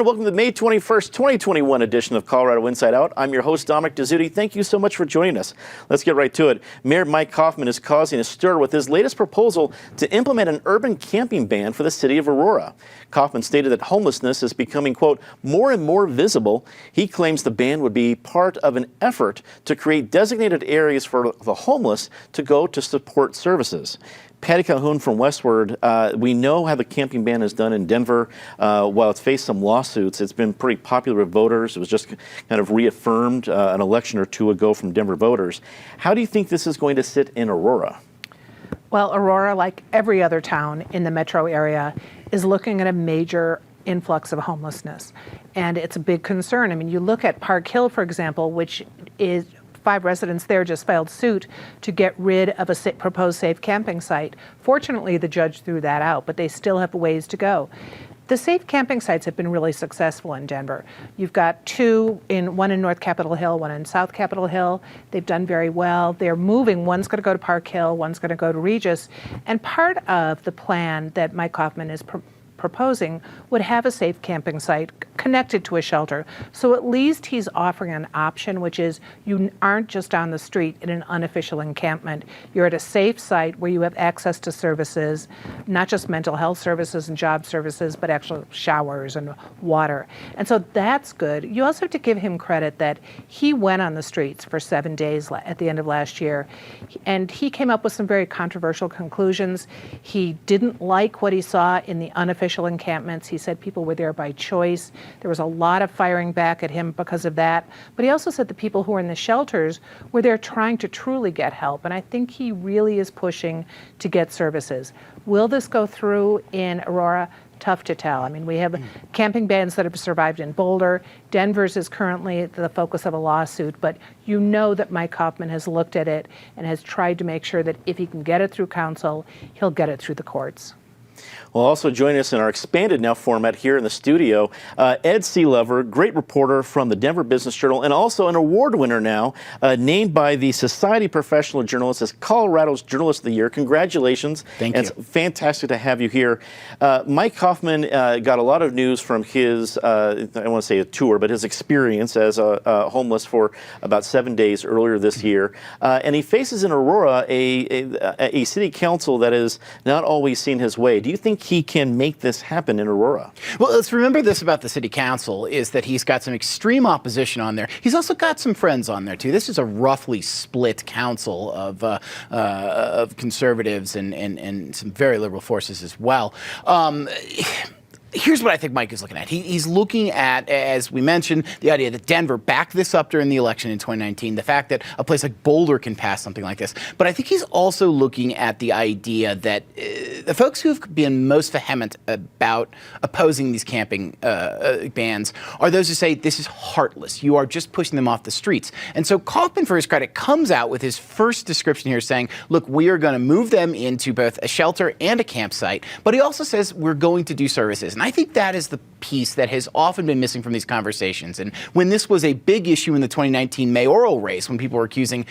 welcome to the May 21st, 2021 edition of Colorado Inside Out. I'm your host, Dominic Dezzutti. Thank you so much for joining us. Let's get right to it. Mayor Mike Coffman is causing a stir with his latest proposal to implement an urban camping ban for the city of Aurora. Coffman stated that homelessness is becoming, quote, more and more visible. He claims the ban would be part of an effort to create designated areas for the homeless to go to support services. Patty Calhoun from Westward, we know how the camping ban is done in Denver. While it's faced some lawsuits, it's been pretty popular with voters. It was just kind of reaffirmed an election or two ago from Denver voters. How do you think this is going to sit in Aurora? Well, Aurora, like every other town in the metro area, is looking at a major influx of homelessness. And it's a big concern. I mean, you look at Park Hill, for example, which is 5 residents there just filed suit to get rid of a proposed safe camping site. Fortunately, the judge threw that out, but they still have ways to go. The safe camping sites have been really successful in Denver. You've got one in North Capitol Hill, one in South Capitol Hill. They've done very well. They're moving. One's going to go to Park Hill, one's going to go to Regis. And part of the plan that Mike Coffman is proposing would have a safe camping site connected to a shelter. So at least he's offering an option, which is you aren't just on the street in an unofficial encampment. You're at a safe site where you have access to services, not just mental health services and job services, but actual showers and water. And so that's good. You also have to give him credit that he went on the streets for 7 days at the end of last year, and he came up with some very controversial conclusions. He didn't like what he saw in the unofficial encampments. He said people were there by choice. There was a lot of firing back at him because of that. But he also said the people who were in the shelters were there trying to truly get help. And I think he really is pushing to get services. Will this go through in Aurora? Tough to tell. I mean, we have camping bans that have survived in Boulder. Denver's is currently the focus of a lawsuit, but you know that Mike Coffman has looked at it and has tried to make sure that if he can get it through council, he'll get it through the courts. Well, also joining us in our expanded now format here in the studio, Ed Sealover, great reporter from the Denver Business Journal and also an award winner now, named by the Society Professional Journalists as Colorado's Journalist of the Year. Congratulations. Thank you. It's fantastic to have you here. Mike Coffman got a lot of news from his, I don't want to say a tour, but his experience as homeless for about 7 days earlier this year. And he faces in Aurora a city council that is not always seen his way. Do you think he can make this happen in Aurora? Well, let's remember this about the city council is that he's got some extreme opposition on there. He's also got some friends on there too. This is a roughly split council of conservatives and some very liberal forces as well. Here's what I think Mike is looking at. He's looking at, as we mentioned, the idea that Denver backed this up during the election in 2019, the fact that a place like Boulder can pass something like this. But I think he's also looking at the idea that the folks who have been most vehement about opposing these camping bans are those who say this is heartless. You are just pushing them off the streets. And so Coffman, for his credit, comes out with his first description here saying, look, we are going to move them into both a shelter and a campsite. But he also says we're going to do services. And I think that is the piece that has often been missing from these conversations. And when this was a big issue in the 2019 mayoral race, when people were accusing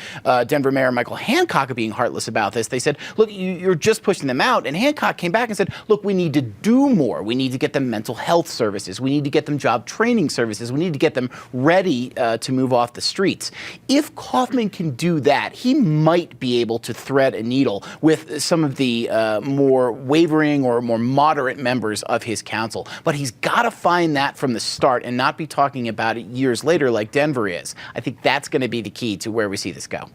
Denver Mayor Michael Hancock of being heartless about this, they said, look, you're just pushing them out. And Hancock came back and said, look, we need to do more. We need to get them mental health services. We need to get them job training services. We need to get them ready to move off the streets. If Coffman can do that, he might be able to thread a needle with some of the more wavering or more moderate members of his council. But he's got to find that from the start and not be talking about it years later like Denver is. I think that's going to be the key to where we see this go.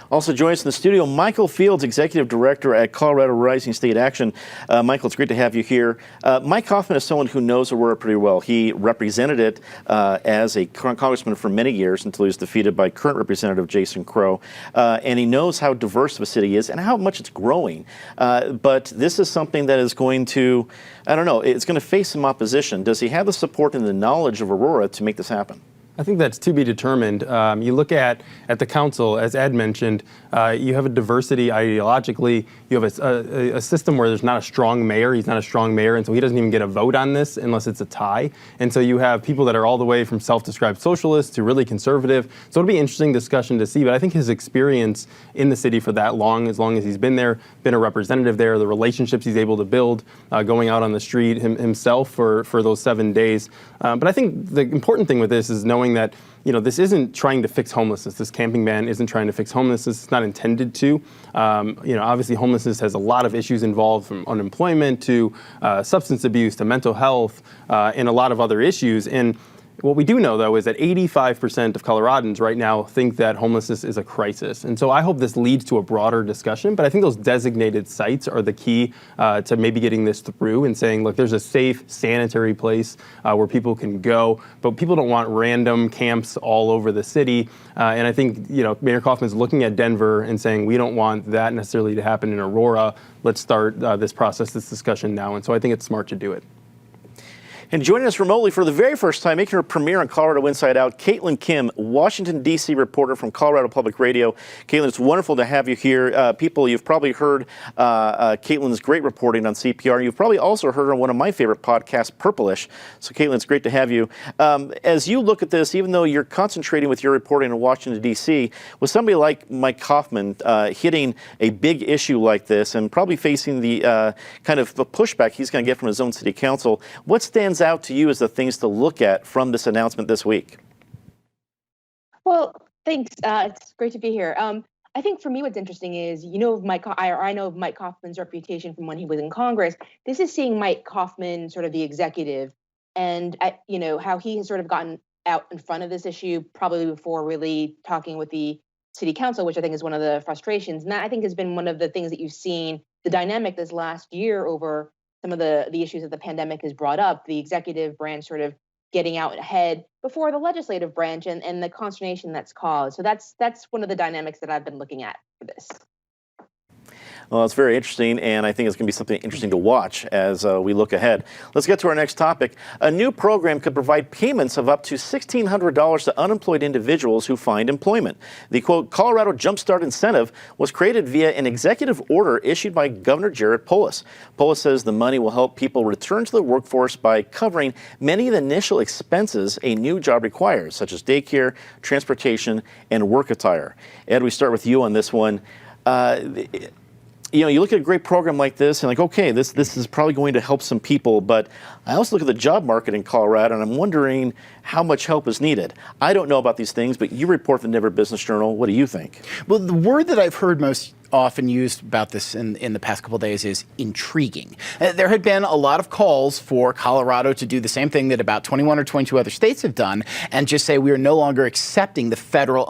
Also joining us in the studio, Michael Fields, Executive Director at Colorado Rising State Action. Michael, it's great to have you here. Mike Coffman is someone who knows Aurora pretty well. He represented it as a congressman for many years until he was defeated by current Representative Jason Crow. And he knows how diverse of a city is and how much it's growing. But this is something that is going to, I don't know, it's going to face some opposition. Does he have the support and the knowledge of Aurora to make this happen? I think that's to be determined. You look at the council, as Ed mentioned, you have a diversity ideologically. You have a system where there's not a strong mayor. He's not a strong mayor, and so he doesn't even get a vote on this unless it's a tie. And so you have people that are all the way from self-described socialists to really conservative. So it'll be an interesting discussion to see. But I think his experience in the city for that long as he's been there, been a representative there, the relationships he's able to build, going out on the street himself for those 7 days. But I think the important thing with this is knowing that this isn't trying to fix homelessness. This camping ban isn't trying to fix homelessness. It's not intended to. Obviously homelessness has a lot of issues involved, from unemployment to substance abuse to mental health and a lot of other issues. And what we do know, though, is that 85% of Coloradans right now think that homelessness is a crisis. And so I hope this leads to a broader discussion, but I think those designated sites are the key to maybe getting this through and saying, look, there's a safe, sanitary place where people can go, but people don't want random camps all over the city. And I think, Mayor Coffman's looking at Denver and saying, we don't want that necessarily to happen in Aurora. Let's start this process, this discussion now. And so I think it's smart to do it. And joining us remotely for the very first time, making her premiere on Colorado Inside Out, Caitlin Kim, Washington, D.C. reporter from Colorado Public Radio. Caitlin, it's wonderful to have you here. People, you've probably heard Caitlin's great reporting on CPR. You've probably also heard her on one of my favorite podcasts, Purplish. So, Caitlin, it's great to have you. As you look at this, even though you're concentrating with your reporting in Washington, D.C., with somebody like Mike Coffman hitting a big issue like this and probably facing the kind of the pushback he's going to get from his own city council, what stands out to you as the things to look at from this announcement this week? Well, thanks. It's great to be here. I think for me, what's interesting is, I know of Mike Coffman's reputation from when he was in Congress. This is seeing Mike Coffman, sort of the executive, and how he has sort of gotten out in front of this issue probably before really talking with the city council, which I think is one of the frustrations. And that, I think, has been one of the things that you've seen, the dynamic this last year over some of the issues that the pandemic has brought up, the executive branch sort of getting out ahead before the legislative branch and the consternation that's caused. So that's one of the dynamics that I've been looking at for this. Well, it's very interesting, and I think it's going to be something interesting to watch as we look ahead. Let's get to our next topic. A new program could provide payments of up to $1,600 to unemployed individuals who find employment. The, quote, Colorado Jumpstart incentive was created via an executive order issued by Governor Jared Polis. Polis says the money will help people return to the workforce by covering many of the initial expenses a new job requires, such as daycare, transportation, and work attire. Ed, we start with you on this one. You look at a great program like this and okay, this is probably going to help some people, but I also look at the job market in Colorado and I'm wondering how much help is needed. I don't know about these things, but you report the Denver Business Journal. What do you think? Well, the word that I've heard most often used about this in the past couple of days is intriguing. There had been a lot of calls for Colorado to do the same thing that about 21 or 22 other states have done and just say we are no longer accepting the federal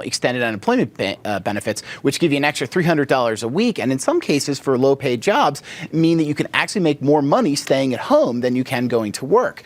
extended unemployment benefits, which give you an extra $300 a week, and in some cases for low-paid jobs mean that you can actually make more money staying at home than you can going to work.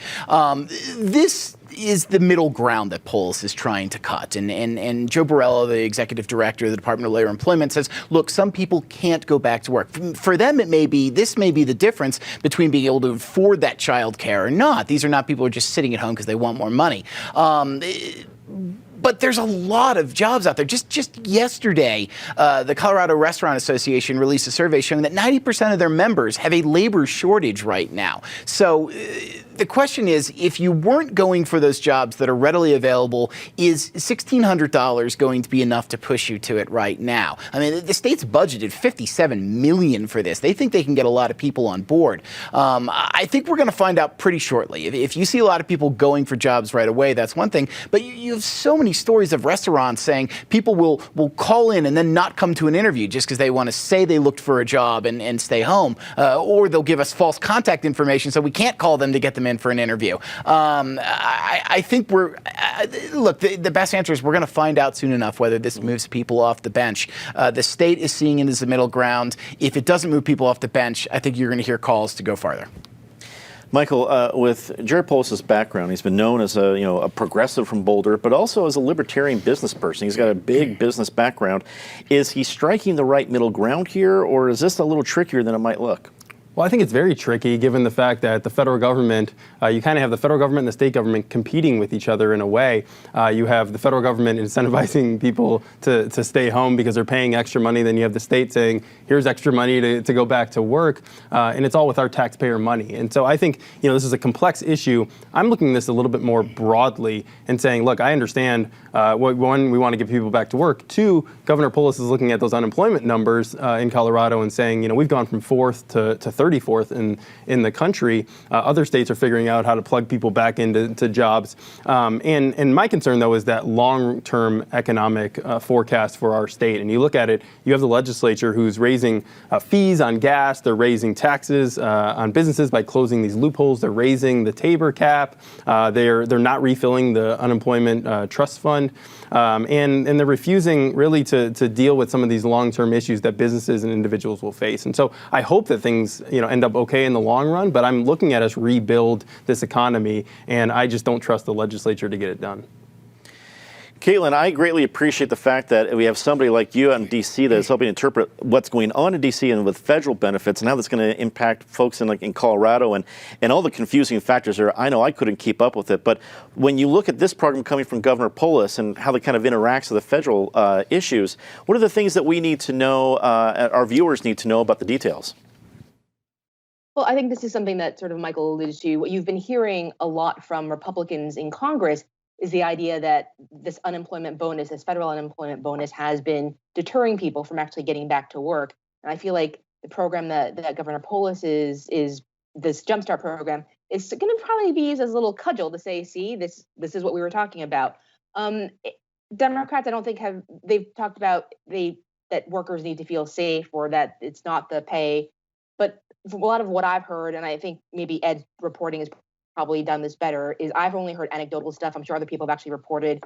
This is the middle ground that Polis is trying to cut. And Joe Borrello, the executive director of the Department of Labor and Employment, says, look, some people can't go back to work. For them, this may be the difference between being able to afford that child care or not. These are not people who are just sitting at home because they want more money. But there's a lot of jobs out there. Just yesterday, the Colorado Restaurant Association released a survey showing that 90% of their members have a labor shortage right now. So the question is, if you weren't going for those jobs that are readily available, is $1,600 going to be enough to push you to it right now? I mean, the state's budgeted $57 million for this. They think they can get a lot of people on board. I think we're going to find out pretty shortly. If you see a lot of people going for jobs right away, that's one thing. But you have so many stories of restaurants saying people will call in and then not come to an interview just because they want to say they looked for a job and stay home. Or they'll give us false contact information so we can't call them to get them in for an interview. I think the best answer is we're going to find out soon enough whether this moves people off the bench. The state is seeing it as the middle ground. If it doesn't move people off the bench, I think you're going to hear calls to go farther. Michael, with Jared Polis' background, he's been known as a progressive from Boulder, but also as a libertarian business person. He's got a big business background. Is he striking the right middle ground here, or is this a little trickier than it might look? Well, I think it's very tricky given the fact that the federal government, you kind of have the federal government and the state government competing with each other in a way. You have the federal government incentivizing people to stay home because they're paying extra money. Then you have the state saying, here's extra money to go back to work. And it's all with our taxpayer money. And so I think, this is a complex issue. I'm looking at this a little bit more broadly and saying, look, I understand, one, we want to get people back to work. Two, Governor Polis is looking at those unemployment numbers in Colorado and saying, we've gone from 4th to 34th in the country. Other states are figuring out how to plug people back into jobs. And my concern, though, is that long-term economic forecast for our state. And you look at it, you have the legislature who's raising fees on gas. They're raising taxes on businesses by closing these loopholes. They're raising the Tabor cap. They're not refilling the unemployment trust fund. And they're refusing really to deal with some of these long-term issues that businesses and individuals will face. And so I hope that things end up okay in the long run, but I'm looking at us rebuild this economy, and I just don't trust the legislature to get it done. Caitlin, I greatly appreciate the fact that we have somebody like you out in D.C. that is helping interpret what's going on in D.C. and with federal benefits and how that's going to impact folks in Colorado and all the confusing factors there. I know I couldn't keep up with it, but when you look at this program coming from Governor Polis and how it kind of interacts with the federal issues, what are the things that we need to know, our viewers need to know about the details? Well, I think this is something that sort of Michael alluded to. What you've been hearing a lot from Republicans in Congress is the idea that this unemployment bonus, this federal unemployment bonus, has been deterring people from actually getting back to work. And I feel like the program that Governor Polis is this Jumpstart program is going to probably be used as a little cudgel to say, see, this is what we were talking about. Democrats, I don't think they've talked about that workers need to feel safe or that it's not the pay, but a lot of what I've heard, and I think maybe Ed's reporting has probably done this better, is I've only heard anecdotal stuff. I'm sure other people have actually reported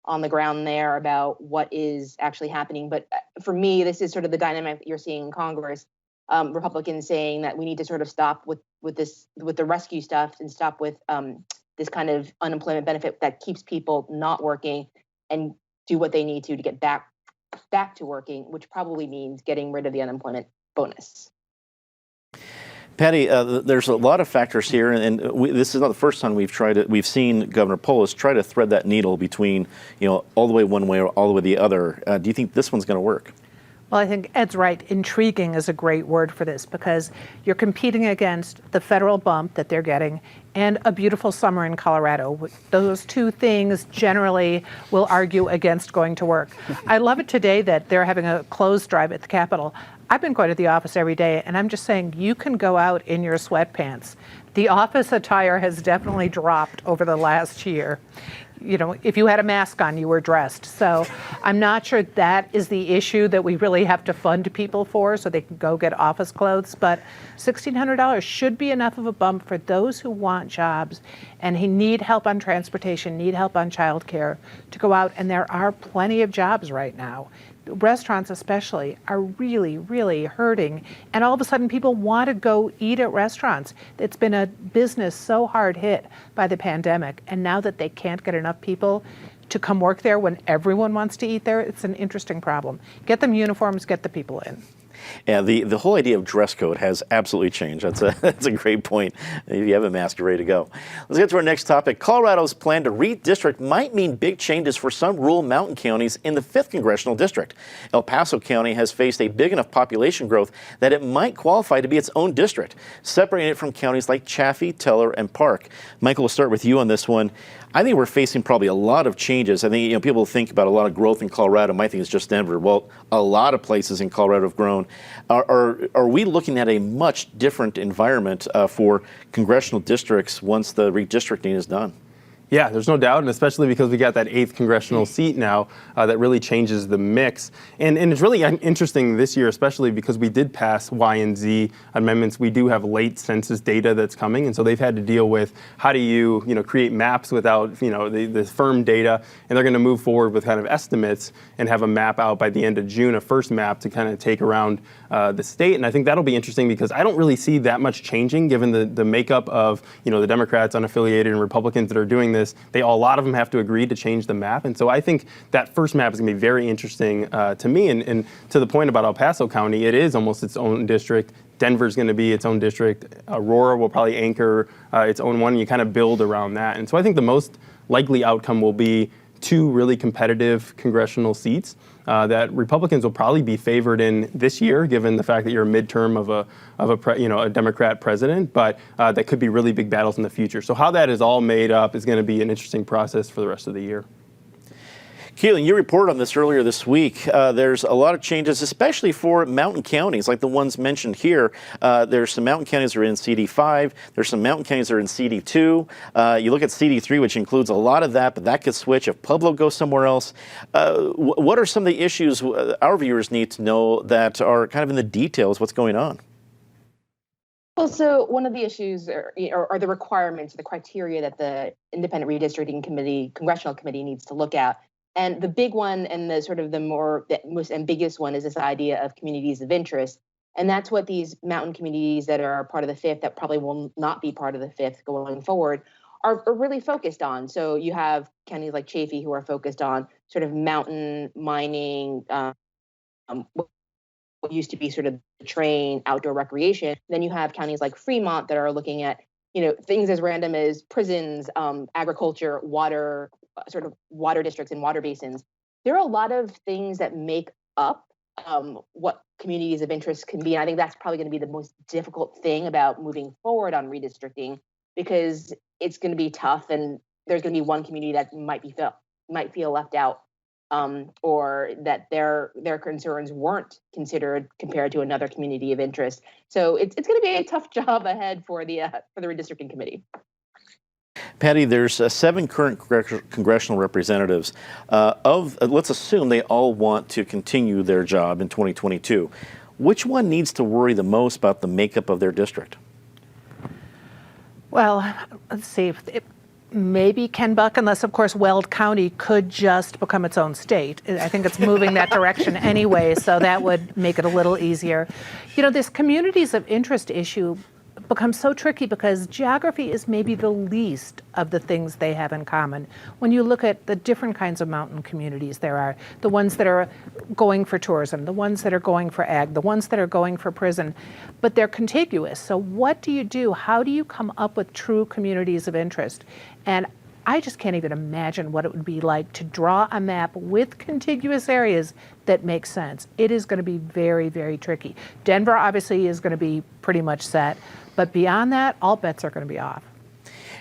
on the ground there about what is actually happening. But for me, this is sort of the dynamic that you're seeing in Congress. Republicans saying that we need to sort of stop with the rescue stuff and stop with this kind of unemployment benefit that keeps people not working and do what they need to get back to working, which probably means getting rid of the unemployment bonus. Patty, there's a lot of factors here, and this is not the first time we've seen Governor Polis try to thread that needle between, all the way one way or all the way the other. Do you think this one's going to work? Well, I think Ed's right. Intriguing is a great word for this because you're competing against the federal bump that they're getting and a beautiful summer in Colorado. Those two things generally will argue against going to work. I love it today that they're having a clothes drive at the Capitol. I've been going to the office every day, and I'm just saying you can go out in your sweatpants. The office attire has definitely dropped over the last year. If you had a mask on, you were dressed. So I'm not sure that is the issue that we really have to fund people for so they can go get office clothes. But $1,600 should be enough of a bump for those who want jobs and who need help on transportation, need help on childcare to go out. And there are plenty of jobs right now. Restaurants especially are really, really hurting. And all of a sudden people want to go eat at restaurants. It's been a business so hard hit by the pandemic. And now that they can't get enough people to come work there when everyone wants to eat there, it's an interesting problem. Get them uniforms, get the people in. Yeah, the whole idea of dress code has absolutely changed. That's a great point. You have a mask, you're ready to go. Let's get to our next topic. Colorado's plan to redistrict might mean big changes for some rural mountain counties in the 5th Congressional District. El Paso County has faced a big enough population growth that it might qualify to be its own district, separating it from counties like Chaffee, Teller, and Park. Michael, we'll start with you on this one. I think we're facing probably a lot of changes. I think people think about a lot of growth in Colorado. My thing is just Denver. Well, a lot of places in Colorado have grown. Are we looking at a much different environment for congressional districts once the redistricting is done? Yeah, there's no doubt, and especially because we got that 8th congressional seat now, that really changes the mix. And it's really interesting this year, especially because we did pass Y and Z amendments. We do have late census data that's coming, and so they've had to deal with how do you create maps without the firm data, and they're going to move forward with kind of estimates and have a map out by the end of June, a first map to kind of take around the state. And I think that'll be interesting because I don't really see that much changing given the makeup of the Democrats, unaffiliated, and Republicans that are doing this, a lot of them have to agree to change the map. And so I think that first map is going to be very interesting to me. And to the point about El Paso County, it is almost its own district. Denver's going to be its own district. Aurora will probably anchor its own one, and you kind of build around that. And so I think the most likely outcome will be 2 really competitive congressional seats that Republicans will probably be favored in this year, given the fact that you're a midterm of a Democrat president, but that could be really big battles in the future. So how that is all made up is going to be an interesting process for the rest of the year. Keelan, you reported on this earlier this week. There's a lot of changes, especially for mountain counties, like the ones mentioned here. There's some mountain counties that are in CD5. There's some mountain counties that are in CD2. You look at CD3, which includes a lot of that, but that could switch if Pueblo goes somewhere else. What are some of the issues our viewers need to know that are kind of in the details, what's going on? Well, so one of the issues are the requirements, the criteria that the Independent Redistricting Committee, Congressional Committee needs to look at. And the big one and the most ambiguous one is this idea of communities of interest. And that's what these mountain communities that are part of the fifth, that probably will not be part of the fifth going forward, are really focused on. So you have counties like Chaffee who are focused on sort of mountain mining, what used to be sort of the train, outdoor recreation. Then you have counties like Fremont that are looking at, things as random as prisons, agriculture, water, sort of water districts and water basins. There are a lot of things that make up what communities of interest can be. And I think that's probably going to be the most difficult thing about moving forward on redistricting, because it's going to be tough, and there's going to be one community that might feel left out, or that their concerns weren't considered compared to another community of interest. So it's going to be a tough job ahead for the redistricting committee. Patty, there's 7 current congressional representatives. Let's assume they all want to continue their job in 2022. Which one needs to worry the most about the makeup of their district? Well, let's see. Maybe Ken Buck, unless, of course, Weld County could just become its own state. I think it's moving that direction anyway, so that would make it a little easier. This communities of interest issue becomes so tricky because geography is maybe the least of the things they have in common. When you look at the different kinds of mountain communities there are, the ones that are going for tourism, the ones that are going for ag, the ones that are going for prison, but they're contiguous. So what do you do? How do you come up with true communities of interest? And I just can't even imagine what it would be like to draw a map with contiguous areas that make sense. It is going to be very, very tricky. Denver obviously is going to be pretty much set, but beyond that, all bets are going to be off.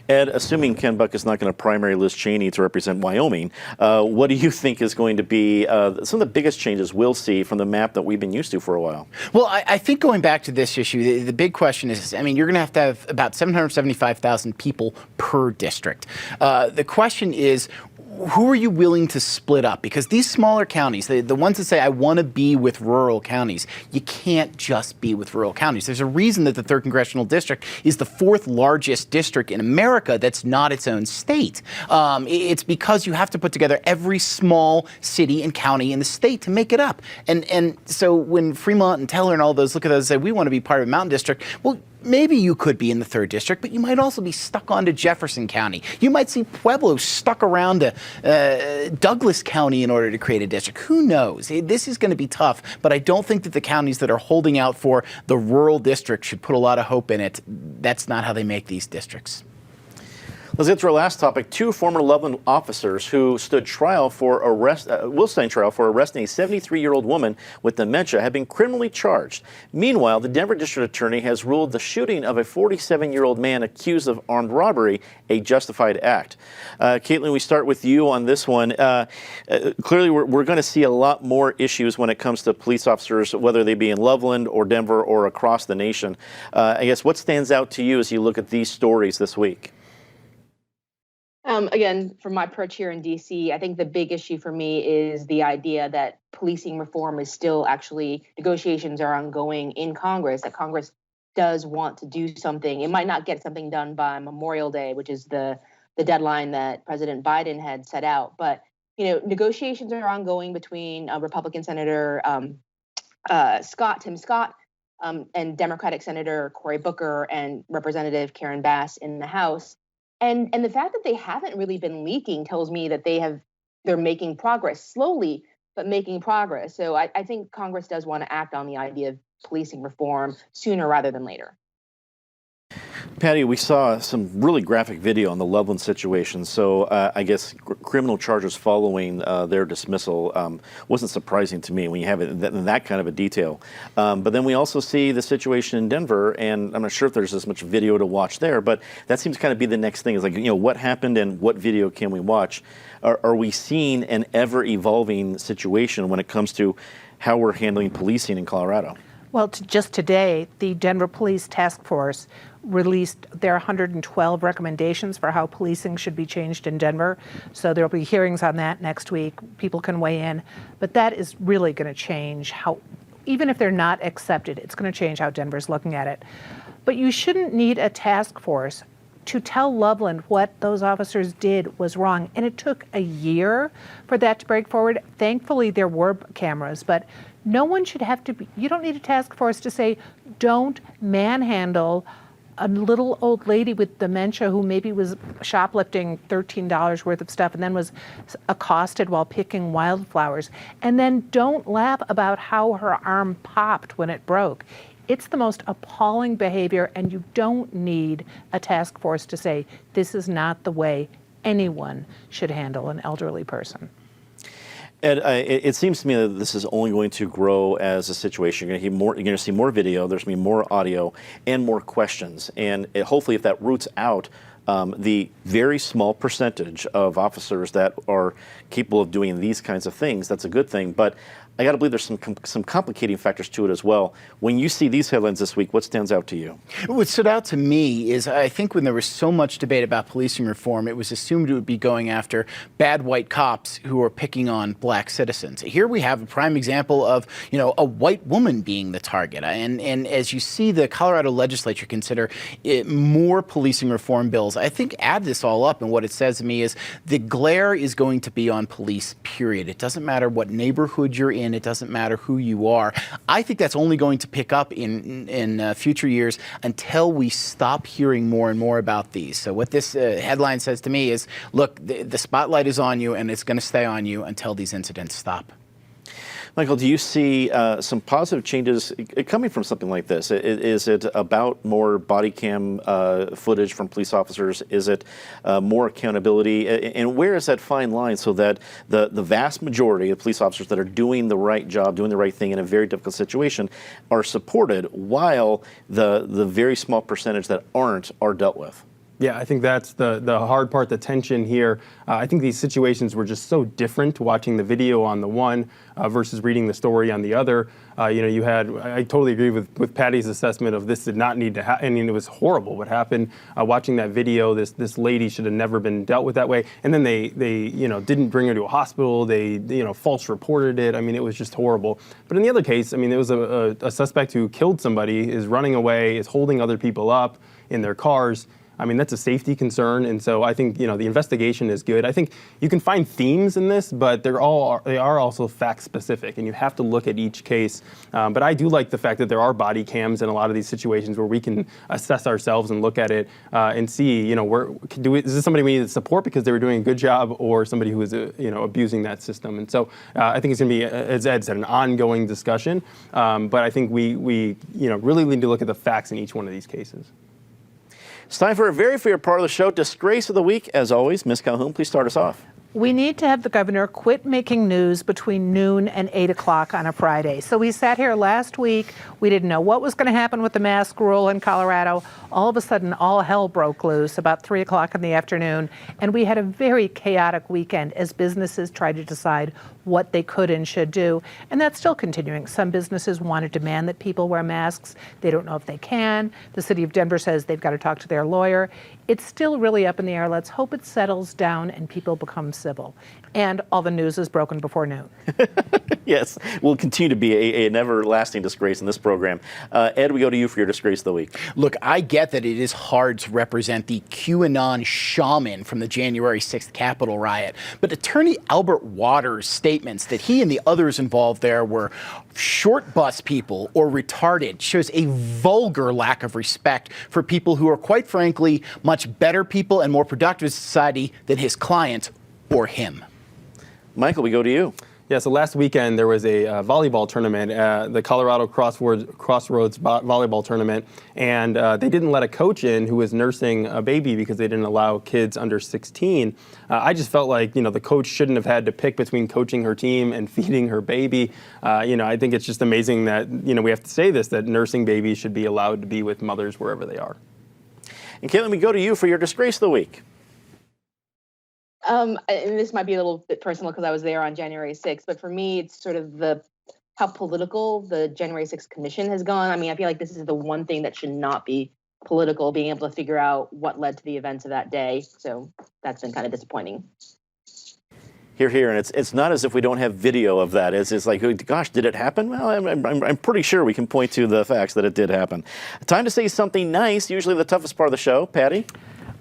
Ed, assuming Ken Buck is not going to primary Liz Cheney to represent Wyoming, what do you think is going to be some of the biggest changes we'll see from the map that we've been used to for a while? Well, I think going back to this issue, the big question is, you're going to have about 775,000 people per district. The question is, who are you willing to split up? Because these smaller counties, the ones that say, I want to be with rural counties, you can't just be with rural counties. There's a reason that the 3rd Congressional District is the 4th largest district in America that's not its own state. It's because you have to put together every small city and county in the state to make it up. And so when Fremont and Teller and all those look at those and say, we want to be part of a mountain district, well, maybe you could be in the 3rd district, but you might also be stuck onto Jefferson County. You might see Pueblo stuck around to Douglas County in order to create a district. Who knows? This is going to be tough, but I don't think that the counties that are holding out for the rural district should put a lot of hope in it. That's not how they make these districts. Let's get to our last topic. 2 former Loveland officers who will stand trial for arresting a 73-year-old woman with dementia have been criminally charged. Meanwhile, the Denver District Attorney has ruled the shooting of a 47-year-old man accused of armed robbery a justified act. Caitlin, we start with you on this one. Clearly, we're going to see a lot more issues when it comes to police officers, whether they be in Loveland or Denver or across the nation. I guess what stands out to you as you look at these stories this week? Again, from my perch here in DC, I think the big issue for me is the idea that policing reform is still negotiations are ongoing in Congress, that Congress does want to do something. It might not get something done by Memorial Day, which is the deadline that President Biden had set out. But, negotiations are ongoing between Republican Senator Tim Scott, and Democratic Senator Cory Booker and Representative Karen Bass in the House. And the fact that they haven't really been leaking tells me that they're making progress slowly, but making progress. So I think Congress does want to act on the idea of policing reform sooner rather than later. Patty, we saw some really graphic video on the Loveland situation. So I guess criminal charges following their dismissal wasn't surprising to me when you have it in that kind of a detail. But then we also see the situation in Denver, and I'm not sure if there's as much video to watch there, but that seems to kind of be the next thing. Is like, what happened and what video can we watch? Are we seeing an ever-evolving situation when it comes to how we're handling policing in Colorado? Well, just today, the Denver Police Task Force released their 112 recommendations for how policing should be changed in Denver. So there'll be hearings on that next week. People can weigh in. But that is really going to change how, even if they're not accepted, it's going to change how Denver's looking at it. But you shouldn't need a task force to tell Loveland what those officers did was wrong. And it took a year for that to break forward. Thankfully, there were cameras, but no one should have to be, you don't need a task force to say, don't manhandle a little old lady with dementia who maybe was shoplifting $13 worth of stuff and then was accosted while picking wildflowers. And then don't laugh about how her arm popped when it broke. It's the most appalling behavior, and you don't need a task force to say this is not the way anyone should handle an elderly person. Ed, it seems to me that this is only going to grow as a situation. You're going to see more video, there's going to be more audio, and more questions. And hopefully if that roots out the very small percentage of officers that are capable of doing these kinds of things, that's a good thing. But I got to believe there's some complicating factors to it as well. When you see these headlines this week, what stands out to you? What stood out to me is I think when there was so much debate about policing reform, it was assumed it would be going after bad white cops who are picking on black citizens. Here we have a prime example of, a white woman being the target. And as you see the Colorado legislature consider more policing reform bills, I think add this all up, and what it says to me is the glare is going to be on police, period. It doesn't matter what neighborhood you're in. It doesn't matter who you are. I think that's only going to pick up in future years until we stop hearing more and more about these. So what this headline says to me is, look, the spotlight is on you, and it's going to stay on you until these incidents stop. Michael, do you see some positive changes coming from something like this? Is it about more body cam footage from police officers? Is it more accountability? And where is that fine line so that the vast majority of police officers that are doing the right job, doing the right thing in a very difficult situation are supported, while the very small percentage that aren't are dealt with? Yeah, I think that's the hard part, the tension here. I think these situations were just so different, watching the video on the one versus reading the story on the other. I totally agree with Patty's assessment of this did not need to happen. I mean, it was horrible what happened. Watching that video, this lady should have never been dealt with that way. And then they didn't bring her to a hospital. They false reported it. I mean, it was just horrible. But in the other case, I mean, it was a suspect who killed somebody, is running away, is holding other people up in their cars. I mean, that's a safety concern, and so I think the investigation is good. I think you can find themes in this, but they are also fact specific, and you have to look at each case. But I do like the fact that there are body cams in a lot of these situations where we can assess ourselves and look at it and see, is this somebody we need to support because they were doing a good job, or somebody who is abusing that system? And so I think it's going to be, as Ed said, an ongoing discussion. But I think we really need to look at the facts in each one of these cases. It's time for a very favorite part of the show, Disgrace of the Week. As always, Ms. Calhoun, please start us off. We need to have the governor quit making news between noon and 8 o'clock on a Friday. So we sat here last week. We didn't know what was going to happen with the mask rule in Colorado. All of a sudden, all hell broke loose about 3 o'clock in the afternoon. And we had a very chaotic weekend as businesses tried to decide what they could and should do. And that's still continuing. Some businesses want to demand that people wear masks. They don't know if they can. The city of Denver says they've got to talk to their lawyer. It's still really up in the air. Let's hope it settles down and people become civil. And all the news is broken before noon. Yes, will continue to be an everlasting disgrace in this program. Ed, we go to you for your Disgrace of the Week. Look, I get that it is hard to represent the QAnon shaman from the January 6th Capitol riot, but attorney Albert Waters' statement statements that he and the others involved there were short bus people or retarded shows a vulgar lack of respect for people who are, quite frankly, much better people and more productive in society than his client or him. Michael, we go to you. Yeah, so last weekend there was a volleyball tournament, the Colorado Crossroads volleyball tournament, and they didn't let a coach in who was nursing a baby because they didn't allow kids under 16. I just felt like, the coach shouldn't have had to pick between coaching her team and feeding her baby. I think it's just amazing that, we have to say this, that nursing babies should be allowed to be with mothers wherever they are. And Caitlin, we go to you for your disgrace of the week. And this might be a little bit personal because I was there on January 6th, but for me, it's sort of how political the January 6th commission has gone. I mean, I feel like this is the one thing that should not be political, being able to figure out what led to the events of that day. So that's been kind of disappointing. Here, and it's not as if we don't have video of that. It's like, gosh, did it happen? Well, I'm pretty sure we can point to the facts that it did happen. Time to say something nice, usually the toughest part of the show. Patty?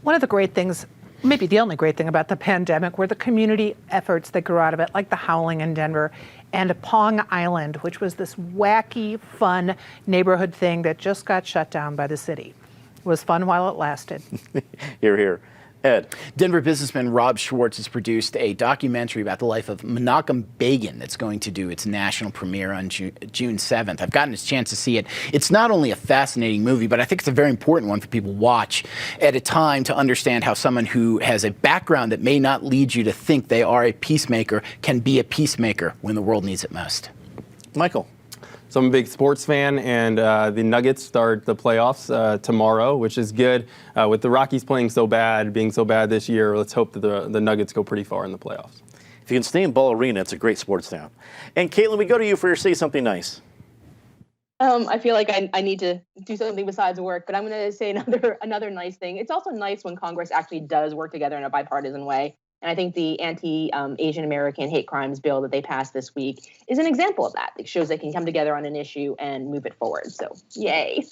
One of the great things, maybe the only great thing about the pandemic, were the community efforts that grew out of it, like the Howling in Denver and Pong Island, which was this wacky, fun neighborhood thing that just got shut down by the city. It was fun while it lasted. Here. Ed. Denver businessman Rob Schwartz has produced a documentary about the life of Menachem Begin that's going to do its national premiere on June 7th. I've gotten a chance to see it. It's not only a fascinating movie, but I think it's a very important one for people to watch at a time to understand how someone who has a background that may not lead you to think they are a peacemaker can be a peacemaker when the world needs it most. Michael. So I'm a big sports fan, and the Nuggets start the playoffs tomorrow, which is good. With the Rockies being so bad this year, let's hope that the Nuggets go pretty far in the playoffs. If you can stay in Ball Arena, it's a great sports town. And Caitlin, we go to you for your Say Something Nice. I feel like I need to do something besides work, but I'm going to say another nice thing. It's also nice when Congress actually does work together in a bipartisan way. And I think the anti-Asian American hate crimes bill that they passed this week is an example of that. It shows they can come together on an issue and move it forward. So, yay.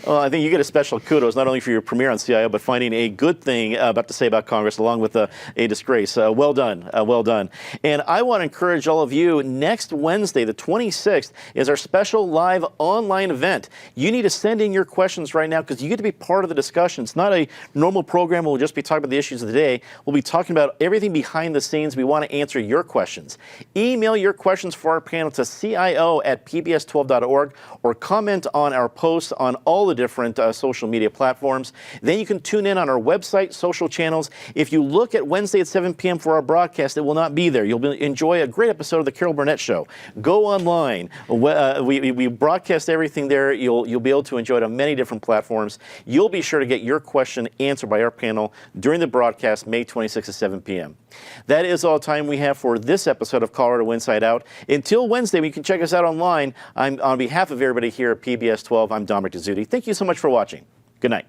Well, I think you get a special kudos, not only for your premiere on CIO, but finding a good thing about to say about Congress, along with a disgrace. Well done. Well done. And I want to encourage all of you, next Wednesday, the 26th, is our special live online event. You need to send in your questions right now because you get to be part of the discussion. It's not a normal program where we'll just be talking about the issues of the day. We'll be talking about everything behind the scenes. We want to answer your questions. Email your questions for our panel to cio@pbs12.org or comment on our posts on all the different social media platforms. Then you can tune in on our website, social channels. If you look at Wednesday at 7 p.m. for our broadcast, it will not be there. You'll enjoy a great episode of The Carol Burnett Show. Go online. We broadcast everything there. You'll be able to enjoy it on many different platforms. You'll be sure to get your question answered by our panel during the broadcast, May 26th at 7 p.m. That is all time we have for this episode of Colorado Inside Out. Until Wednesday, you can check us out online. On behalf of everybody here at PBS 12, I'm Dominic Dezzutti. Thank you so much for watching. Good night.